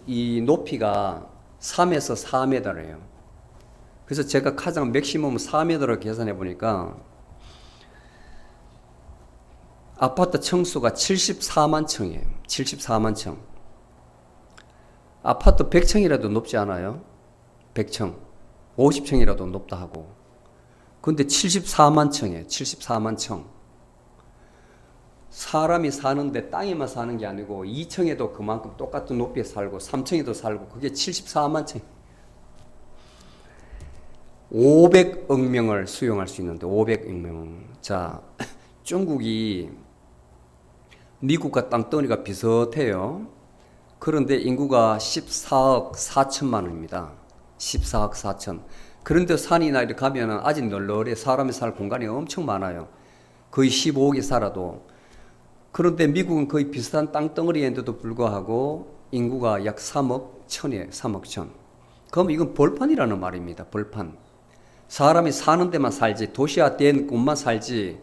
이 높이가 3에서 4m래요. 그래서 제가 가장 맥시멈 4m로 계산해 보니까 아파트 층수가 74만 층이에요. 74만 층. 아파트 100층이라도 높지 않아요? 100층. 50층이라도 높다 하고. 근데 74만 층이에요. 74만 층. 사람이 사는데 땅에만 사는 게 아니고 2층에도 그만큼 똑같은 높이에 살고 3층에도 살고 그게 74만 층. 500억 명을 수용할 수 있는데 500억 명. 자, 중국이 미국과 땅덩어리가 비슷해요. 그런데 인구가 14억 4천만입니다. 14억 4천. 그런데 산이나 이렇게 가면은 아직 널널해. 사람이 살 공간이 엄청 많아요. 거의 15억이 살아도. 그런데 미국은 거의 비슷한 땅덩어리인데도 불구하고 인구가 약 3억 천이에요. 3억 천. 그럼 이건 벌판이라는 말입니다. 벌판. 사람이 사는 데만 살지 도시화된 곳만 살지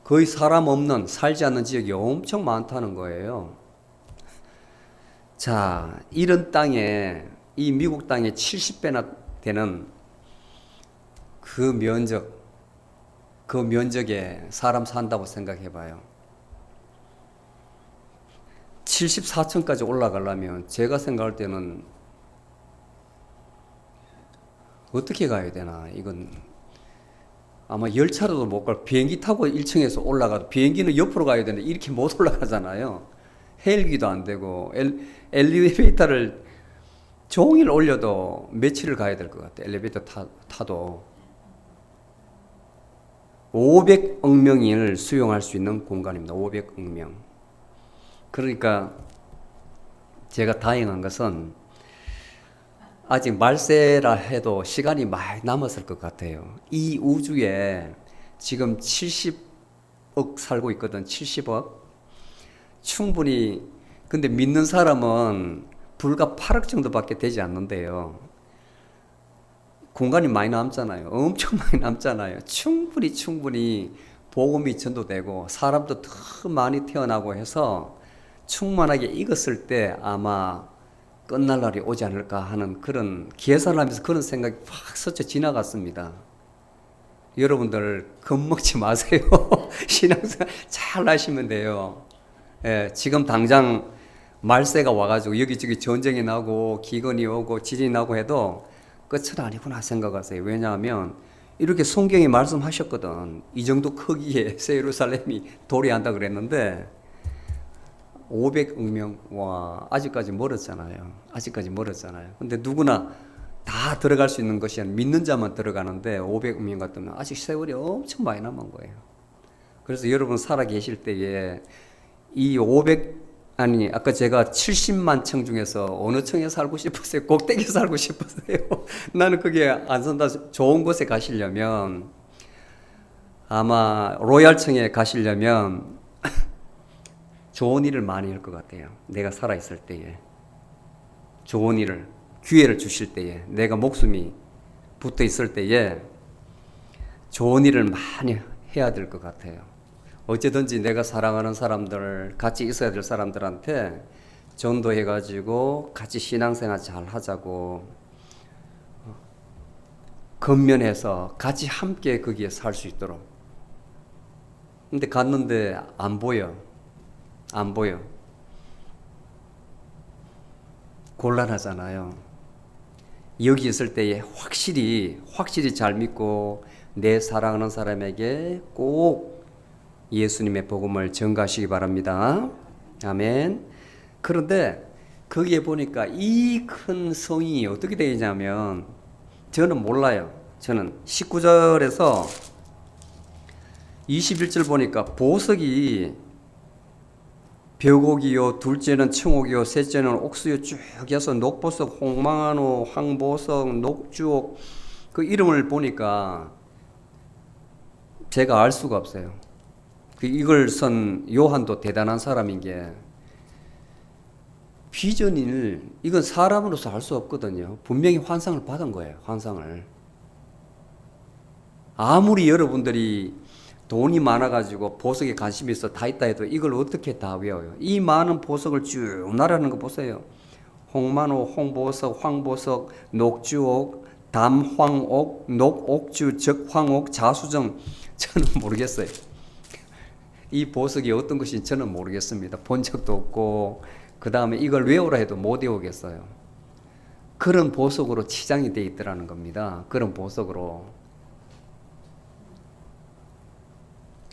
거의 사람 없는 살지 않는 지역이 엄청 많다는 거예요. 자, 이런 땅에 이 미국 땅에 70배나 되는 그 면적에 사람 산다고 생각해 봐요. 74층까지 올라가려면 제가 생각할 때는 어떻게 가야 되나? 이건 아마 열차로도 못 갈, 비행기 타고 1층에서 올라가도 비행기는 옆으로 가야 되는데 이렇게 못 올라가잖아요. 헬기도 안 되고 엘리베이터를 종일 올려도 며칠을 가야 될 것 같아요. 엘리베이터 타도 500억 명을 수용할 수 있는 공간입니다. 500억 명. 그러니까 제가 다행한 것은 아직 말세라 해도 시간이 많이 남았을 것 같아요. 이 우주에 지금 70억 살고 있거든. 70억. 충분히. 근데 믿는 사람은 불과 8억 정도밖에 되지 않는데요. 공간이 많이 남잖아요. 엄청 많이 남잖아요. 충분히 복음이 전도되고 사람도 더 많이 태어나고 해서 충만하게 익었을 때 아마 끝날 날이 오지 않을까 하는 그런 계산하면서 그런 생각이 확 스쳐 지나갔습니다. 여러분들 겁먹지 마세요. 신앙생활 잘 하시면 돼요. 예, 지금 당장 말세가 와가지고 여기저기 전쟁이 나고 기근이 오고 지진이 나고 해도 끝은 아니구나 생각하세요. 왜냐하면 이렇게 성경이 말씀하셨거든. 이 정도 크기에 새 예루살렘이 도래한다 그랬는데 500억 명, 와, 아직까지 멀었잖아요. 아직까지 멀었잖아요. 근데 누구나 다 들어갈 수 있는 것이 아니라 믿는 자만 들어가는데 500억 명 같으면 아직 세월이 엄청 많이 남은 거예요. 그래서 여러분 살아 계실 때에 이 아까 제가 70만 층 중에서 어느 층에 살고 싶으세요? 꼭대기에 살고 싶으세요? 나는 그게 안 산다. 좋은 곳에 가시려면 아마 로얄층에 가시려면 좋은 일을 많이 할 것 같아요. 내가 살아있을 때에. 좋은 일을, 기회를 주실 때에, 내가 목숨이 붙어 있을 때에 좋은 일을 많이 해야 될 것 같아요. 어쨌든지 내가 사랑하는 사람들, 같이 있어야 될 사람들한테 전도해가지고 같이 신앙생활 잘 하자고 건면해서 같이 함께 거기에 살 수 있도록. 근데 갔는데 안 보여. 곤란하잖아요. 여기 있을 때에 확실히 잘 믿고 내 사랑하는 사람에게 꼭 예수님의 복음을 전가하시기 바랍니다. 아멘. 그런데 거기에 보니까 이 큰 성이 어떻게 되냐면 저는 몰라요. 저는 19절에서 21절 보니까 보석이 벽옥이요, 둘째는 청옥이요, 셋째는 옥수요 쭉 해서 녹보석, 홍망한호, 황보석, 녹주옥 그 이름을 보니까 제가 알 수가 없어요. 이걸 쓴 요한도 대단한 사람인 게 비전을 이건 사람으로서 알 수 없거든요. 분명히 환상을 받은 거예요. 환상을. 아무리 여러분들이 돈이 많아가지고 보석에 관심이 있어 다 있다 해도 이걸 어떻게 다 외워요? 이 많은 보석을 쭉 나라는 거 보세요. 홍만호, 홍보석, 황보석, 녹주옥, 담황옥, 녹옥주, 적황옥, 자수정 저는 모르겠어요. 이 보석이 어떤 것인지 저는 모르겠습니다. 본 적도 없고 그 다음에 이걸 외우라 해도 못 외우겠어요. 그런 보석으로 치장이 되어 있더라는 겁니다. 그런 보석으로.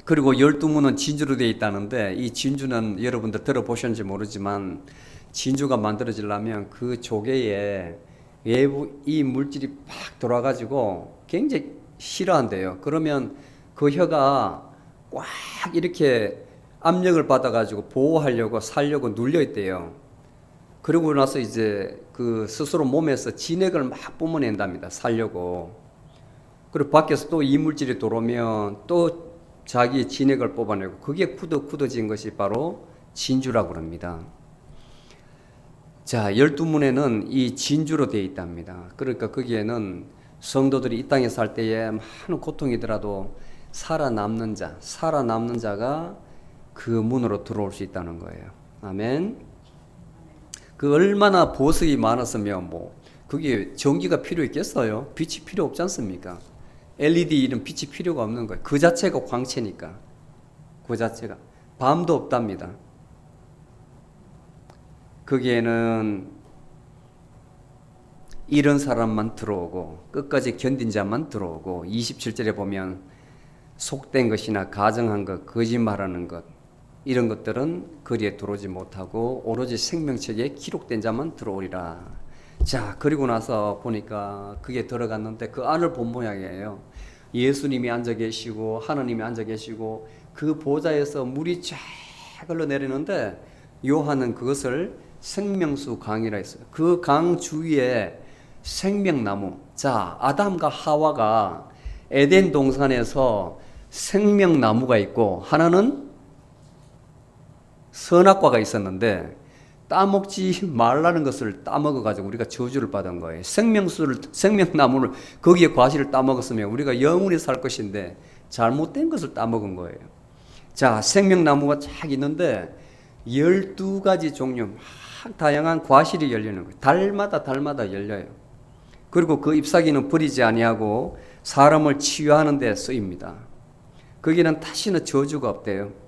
그리고 12문은 진주로 되어 있다는데 이 진주는 여러분들 들어보셨는지 모르지만 진주가 만들어지려면 그 조개에 외부 이 물질이 팍 돌아가지고 굉장히 싫어한대요. 그러면 그 혀가 꽉 이렇게 압력을 받아가지고 보호하려고 살려고 눌려있대요. 그러고 나서 이제 그 스스로 몸에서 진액을 막 뿜어낸답니다. 살려고. 그리고 밖에서 또 이물질이 들어오면 또 자기 진액을 뽑아내고 그게 굳어진 것이 바로 진주라고 합니다. 자, 12문에는 이 진주로 되어 있답니다. 그러니까 거기에는 성도들이 이 땅에 살 때에 많은 고통이더라도 살아남는 자가 그 문으로 들어올 수 있다는 거예요. 아멘. 그 얼마나 보석이 많았으면 뭐 그게 전기가 필요 있겠어요? 빛이 필요 없지 않습니까? LED 이런 빛이 필요가 없는 거예요. 그 자체가 광채니까. 그 자체가 밤도 없답니다. 거기에는 이런 사람만 들어오고 끝까지 견딘 자만 들어오고 27절에 보면 속된 것이나 가정한 것, 거짓말하는 것 이런 것들은 거리에 들어오지 못하고 오로지 생명책에 기록된 자만 들어오리라. 자, 그리고 나서 보니까 그게 들어갔는데 그 안을 본 모양이에요. 예수님이 앉아 계시고 하나님이 앉아 계시고 그 보좌에서 물이 쫙 흘러내리는데 요한은 그것을 생명수 강이라 했어요. 그 강 주위에 생명나무. 자, 아담과 하와가 에덴 동산에서 생명나무가 있고 하나는 선악과가 있었는데 따먹지 말라는 것을 따먹어가지고 우리가 저주를 받은 거예요. 생명나무를 거기에 과실을 따먹었으면 우리가 영원히 살 것인데 잘못된 것을 따먹은 거예요. 자, 생명나무가 쫙 있는데 12가지 종류 막 다양한 과실이 열리는 거예요. 달마다 열려요. 그리고 그 잎사귀는 버리지 아니하고 사람을 치유하는 데 쓰입니다. 거기는 다시는 저주가 없대요.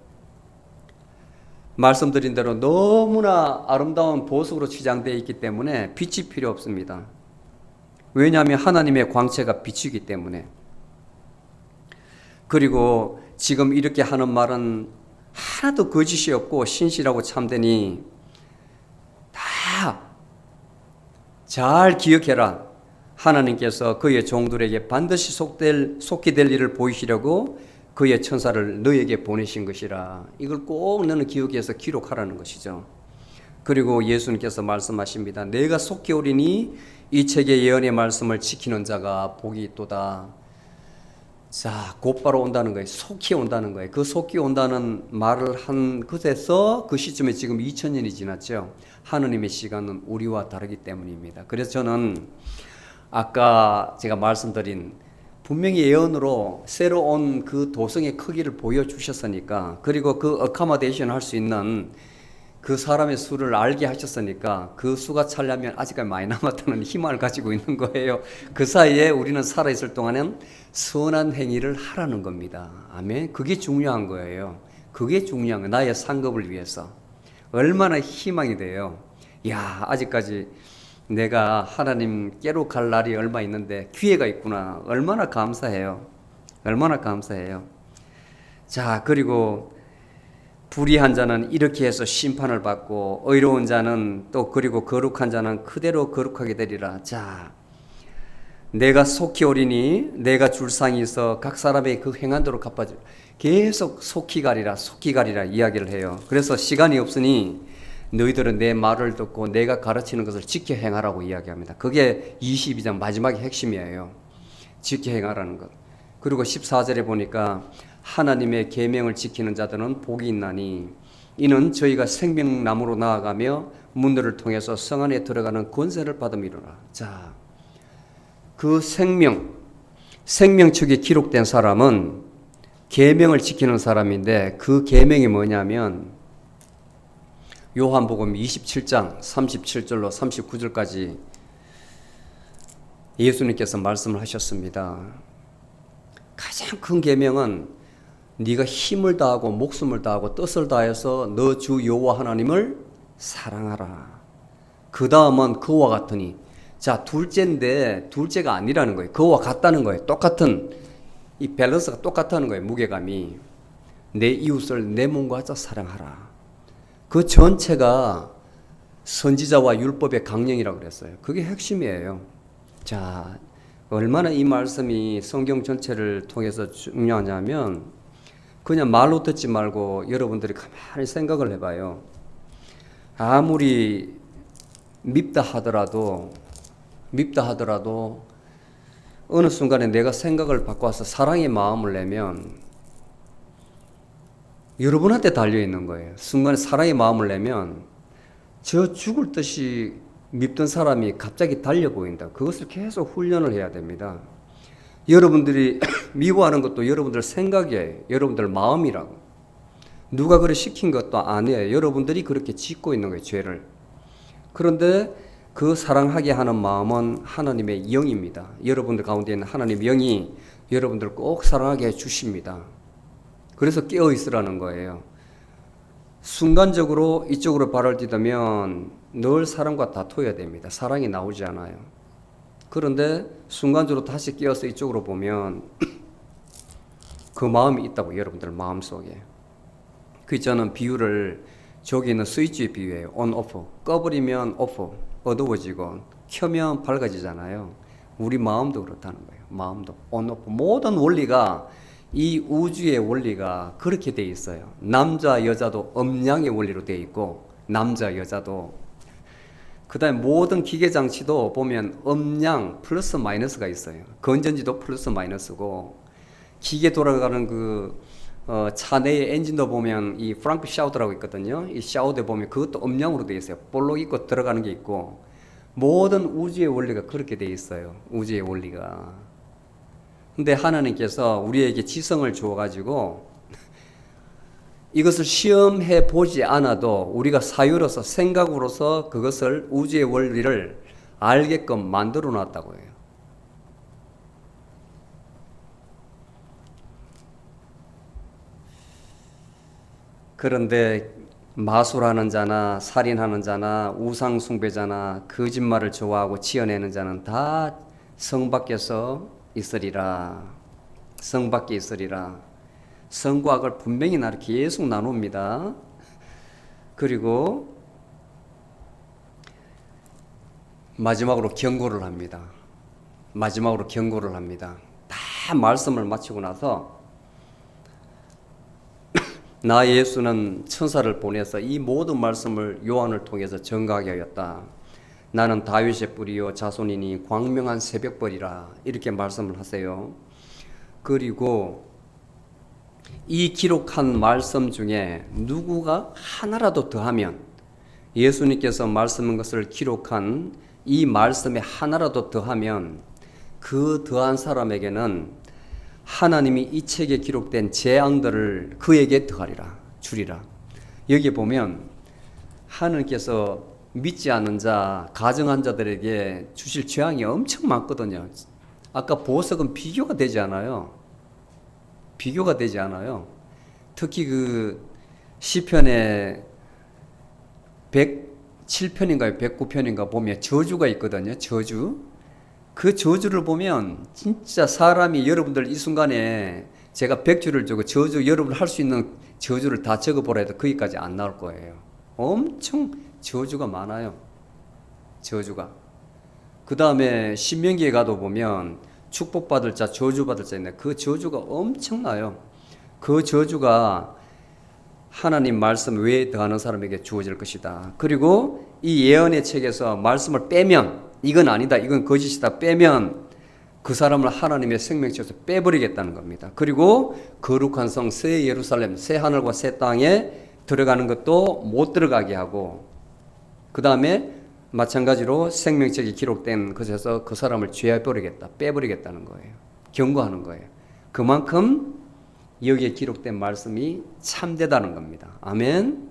말씀드린 대로 너무나 아름다운 보석으로 치장되어 있기 때문에 빛이 필요 없습니다. 왜냐하면 하나님의 광채가 비치기 때문에. 그리고 지금 이렇게 하는 말은 하나도 거짓이 없고 신실하고 참되니 다 잘 기억해라. 하나님께서 그의 종들에게 반드시 속히 될 일을 보이시려고 그의 천사를 너에게 보내신 것이라. 이걸 꼭 너는 기억해서 기록하라는 것이죠. 그리고 예수님께서 말씀하십니다. 내가 속히 오리니 이 책의 예언의 말씀을 지키는 자가 복이 있도다. 자, 곧바로 온다는 거예요. 속히 온다는 거예요. 그 속히 온다는 말을 한 것에서 그 시점에 지금 2000년이 지났죠. 하느님의 시간은 우리와 다르기 때문입니다. 그래서 저는 아까 제가 말씀드린 분명히 예언으로 새로 온 그 도성의 크기를 보여주셨으니까, 그리고 그 어카모데이션 할 수 있는 그 사람의 수를 알게 하셨으니까 그 수가 차려면 아직까지 많이 남았다는 희망을 가지고 있는 거예요. 그 사이에 우리는 살아있을 동안은 선한 행위를 하라는 겁니다. 아멘. 그게 중요한 거예요. 그게 중요한 거예요. 나의 상급을 위해서. 얼마나 희망이 돼요. 야, 아직까지 내가 하나님께로 갈 날이 얼마 있는데 기회가 있구나. 얼마나 감사해요. 얼마나 감사해요. 자, 그리고 불의한 자는 이렇게 해서 심판을 받고 의로운 자는 또 그리고 거룩한 자는 그대로 거룩하게 되리라. 자, 내가 속히 오리니 내가 줄 상이 있어 각 사람의 그 행한 대로 갚아줄. 계속 속히 가리라 속히 가리라 이야기를 해요. 그래서 시간이 없으니 너희들은 내 말을 듣고 내가 가르치는 것을 지켜 행하라고 이야기합니다. 그게 22장 마지막의 핵심이에요. 지켜 행하라는 것. 그리고 14절에 보니까 하나님의 계명을 지키는 자들은 복이 있나니 이는 저희가 생명나무로 나아가며 문들을 통해서 성 안에 들어가는 권세를 받음이로라. 자, 그 생명책에 기록된 사람은 계명을 지키는 사람인데 그 계명이 뭐냐면 요한복음 27장 37절로 39절까지 예수님께서 말씀을 하셨습니다. 가장 큰 계명은 네가 힘을 다하고 목숨을 다하고 뜻을 다해서 너 주 여호와 하나님을 사랑하라. 그 다음은 그와 같으니. 자, 둘째인데 둘째가 아니라는 거예요. 그와 같다는 거예요. 똑같은 이 밸런스가 똑같다는 거예요. 무게감이. 내 이웃을 내 몸과 같이 사랑하라. 그 전체가 선지자와 율법의 강령이라고 그랬어요. 그게 핵심이에요. 자, 얼마나 이 말씀이 성경 전체를 통해서 중요하냐면 그냥 말로 듣지 말고 여러분들이 가만히 생각을 해봐요. 아무리 밉다 하더라도 어느 순간에 내가 생각을 바꿔서 사랑의 마음을 내면 여러분한테 달려있는 거예요. 순간에 사랑의 마음을 내면 저 죽을 듯이 밉던 사람이 갑자기 달려 보인다. 그것을 계속 훈련을 해야 됩니다. 여러분들이 미워하는 것도 여러분들 생각이에요. 여러분들 마음이라고. 누가 그래 시킨 것도 아니에요. 여러분들이 그렇게 짓고 있는 거예요. 죄를. 그런데 그 사랑하게 하는 마음은 하나님의 영입니다. 여러분들 가운데 있는 하나님의 영이 여러분들 꼭 사랑하게 해주십니다. 그래서 깨어 있으라는 거예요. 순간적으로 이쪽으로 발을 디디면 늘 사람과 다퉈야 됩니다. 사랑이 나오지 않아요. 그런데 순간적으로 다시 깨어서 이쪽으로 보면 그 마음이 있다고 여러분들 마음속에. 그 있잖아요. 비유를 저기 있는 스위치 비유예요. 온, 오프. 꺼버리면 오프. 어두워지고 켜면 밝아지잖아요. 우리 마음도 그렇다는 거예요. 마음도 온, 오프. 모든 원리가 이 우주의 원리가 그렇게 돼 있어요. 남자 여자도 음양의 원리로 돼 있고 남자 여자도 그 다음에 모든 기계 장치도 보면 음양 플러스 마이너스가 있어요. 건전지도 플러스 마이너스고 기계 돌아가는 차 내의 엔진도 보면 이 프랑크 샤우드라고 있거든요. 이 샤우드에 보면 그것도 음양으로 돼 있어요. 볼록 있고 들어가는 게 있고 모든 우주의 원리가 그렇게 돼 있어요. 우주의 원리가. 근데 하나님께서 우리에게 지성을 주어가지고 이것을 시험해 보지 않아도 우리가 사유로서 생각으로서 그것을 우주의 원리를 알게끔 만들어 놨다고 해요. 그런데 마술하는 자나 살인하는 자나 우상 숭배자나 거짓말을 좋아하고 지어내는 자는 다 성 밖에서 있으리라. 성 밖에 있으리라. 성과 악을 분명히 계속 나눕니다. 그리고 마지막으로 경고를 합니다. 마지막으로 경고를 합니다. 다 말씀을 마치고 나서 나 예수는 천사를 보내서 이 모든 말씀을 요한을 통해서 전가하게 하였다. 나는 다윗의 뿌리요 자손이니 광명한 새벽벌이라 이렇게 말씀을 하세요. 그리고 이 기록한 말씀 중에 누구가 하나라도 더하면 예수님께서 말씀한 것을 기록한 이 말씀에 하나라도 더하면 그 더한 사람에게는 하나님이 이 책에 기록된 재앙들을 그에게 더하리라 주리라. 여기 보면 하나님께서 믿지 않는 자, 가정한 자들에게 주실 재앙이 엄청 많거든요. 아까 보석은 비교가 되지 않아요. 비교가 되지 않아요. 특히 그 시편의 7편인가요? 109편인가 보면 저주가 있거든요. 저주. 그 저주를 보면 진짜 사람이 여러분들 이 순간에 제가 100주를 주고 저주 여러분 할 수 있는 저주를 다 적어보라 해도 거기까지 안 나올 거예요. 엄청 저주가 많아요. 저주가. 그 다음에 신명기에 가도 보면 축복받을 자, 저주받을 자 있는데 그 저주가 엄청나요. 그 저주가 하나님 말씀 외에 더하는 사람에게 주어질 것이다. 그리고 이 예언의 책에서 말씀을 빼면 이건 아니다, 이건 거짓이다 빼면 그 사람을 하나님의 생명체에서 빼버리겠다는 겁니다. 그리고 거룩한 성 새 예루살렘, 새 하늘과 새 땅에 들어가는 것도 못 들어가게 하고 그 다음에 마찬가지로 생명책이 기록된 것에서 그 사람을 죄해버리겠다, 빼버리겠다는 거예요. 경고하는 거예요. 그만큼 여기에 기록된 말씀이 참되다는 겁니다. 아멘.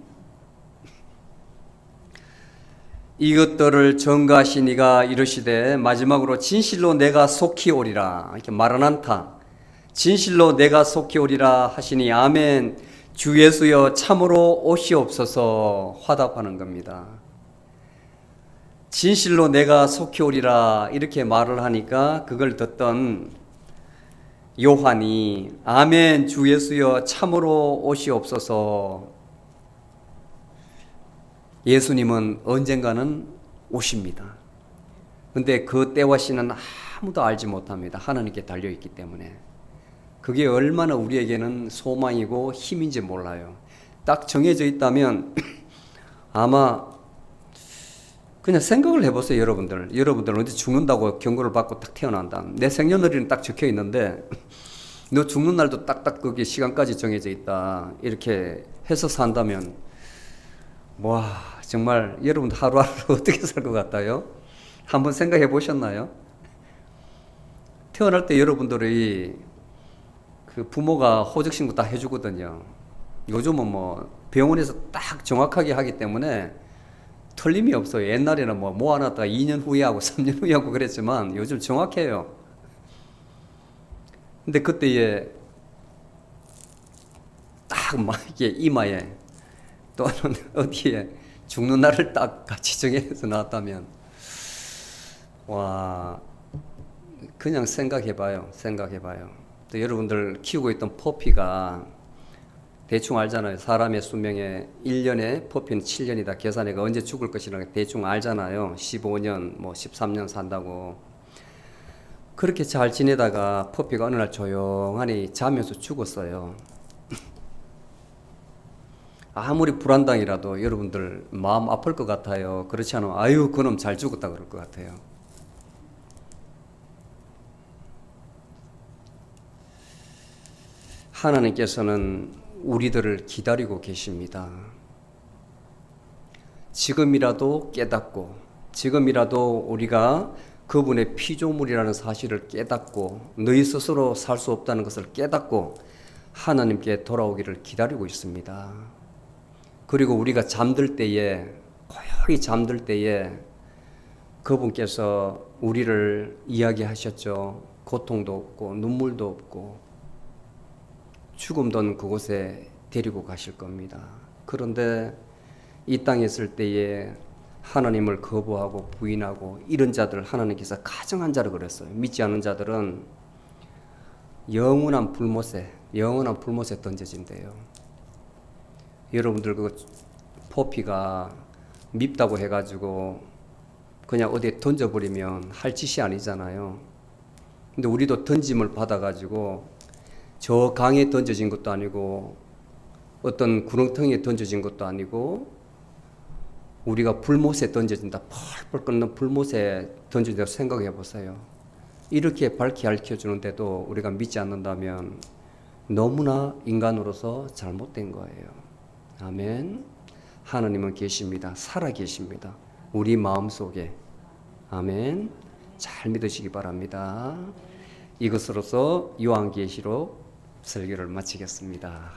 이것들을 전가하신 이가 이르시되 마지막으로 진실로 내가 속히 오리라. 이렇게 마라난타. 진실로 내가 속히 오리라 하시니 아멘. 주 예수여 참으로 오시옵소서 화답하는 겁니다. 진실로 내가 속히 오리라 이렇게 말을 하니까 그걸 듣던 요한이 아멘 주 예수여 참으로 오시옵소서. 예수님은 언젠가는 오십니다. 근데 그 때와 시는 아무도 알지 못합니다. 하나님께 달려있기 때문에. 그게 얼마나 우리에게는 소망이고 힘인지 몰라요. 딱 정해져 있다면 아마 그냥 생각을 해보세요. 여러분들 언제 죽는다고 경고를 받고 딱 태어난다. 내 생년월일은 딱 적혀 있는데 너 죽는 날도 딱딱 거기 시간까지 정해져 있다. 이렇게 해서 산다면 와 정말 여러분들 하루하루 어떻게 살 것 같아요? 한번 생각해 보셨나요? 태어날 때 여러분들이 그 부모가 호적신고 다 해주거든요. 요즘은 뭐 병원에서 딱 정확하게 하기 때문에 틀림이 없어요. 옛날에는 뭐 모아놨다가 2년 후에 하고 3년 후에 하고 그랬지만 요즘 정확해요. 근데 그때에 딱 막 이게 이마에 또는 어디에 죽는 날을 딱 같이 정해서 나왔다면 와 그냥 생각해봐요. 또 여러분들 키우고 있던 퍼피가 대충 알잖아요. 사람의 수명에 1년에 퍼피는 7년이다. 계산해가 언제 죽을 것이라는 대충 알잖아요. 15년, 뭐 13년 산다고. 그렇게 잘 지내다가 퍼피가 어느 날 조용하니 자면서 죽었어요. 아무리 불안당이라도 여러분들 마음 아플 것 같아요. 그렇지 않으면 아유 그놈 잘 죽었다 그럴 것 같아요. 하나님께서는 우리들을 기다리고 계십니다. 지금이라도 깨닫고 지금이라도 우리가 그분의 피조물이라는 사실을 깨닫고 너희 스스로 살 수 없다는 것을 깨닫고 하나님께 돌아오기를 기다리고 있습니다. 그리고 우리가 잠들 때에 고요히 잠들 때에 그분께서 우리를 이야기하셨죠. 고통도 없고 눈물도 없고 죽음도 없는 그곳에 데리고 가실 겁니다. 그런데 이 땅에 있을 때에 하나님을 거부하고 부인하고 이런 자들을 하나님께서 가증한 자라 그랬어요. 믿지 않는 자들은 영원한 불못에 던져진대요. 여러분들 그 포피가 밉다고 해가지고 그냥 어디에 던져버리면 할 짓이 아니잖아요. 근데 우리도 던짐을 받아가지고 저 강에 던져진 것도 아니고 어떤 구렁텅이에 던져진 것도 아니고 우리가 불못에 던져진다. 펄펄 끓는 불못에 던져진다고 생각해 보세요. 이렇게 밝게 알려주는데도 우리가 믿지 않는다면 너무나 인간으로서 잘못된 거예요. 아멘. 하나님은 계십니다. 살아 계십니다. 우리 마음속에. 아멘. 잘 믿으시기 바랍니다. 이것으로서 요한계시록 설교를 마치겠습니다.